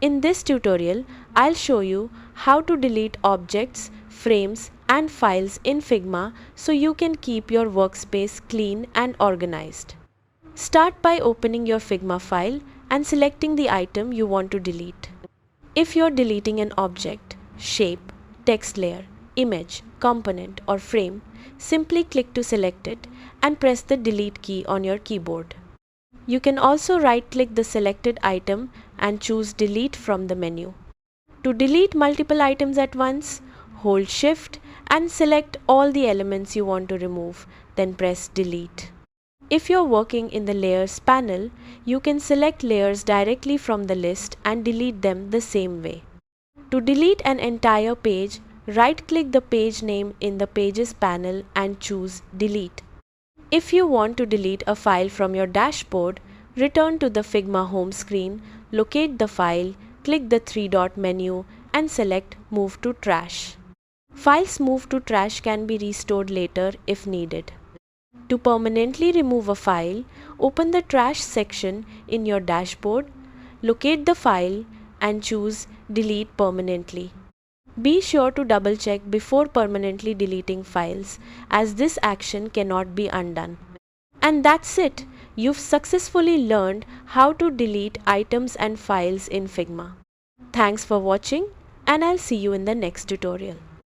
In this tutorial, I'll show you how to delete objects, frames and files in Figma so you can keep your workspace clean and organized. Start by opening your Figma file and selecting the item you want to delete. If you're deleting an object, shape, text layer, image, component or frame, simply click to select it and press the delete key on your keyboard. You can also right-click the selected item and choose delete from the menu. To delete multiple items at once, hold Shift and select all the elements you want to remove, then press delete. If you're working in the layers panel, you can select layers directly from the list and delete them the same way. To delete an entire page, right-click the page name in the Pages panel and choose Delete. If you want to delete a file from your dashboard, return to the Figma home screen, locate the file, click the three-dot menu and select Move to Trash. Files moved to trash can be restored later if needed. To permanently remove a file, open the Trash section in your dashboard, locate the file and choose Delete Permanently. Be sure to double check before permanently deleting files, as this action cannot be undone. And that's it! You've successfully learned how to delete items and files in Figma. Thanks for watching, and I'll see you in the next tutorial.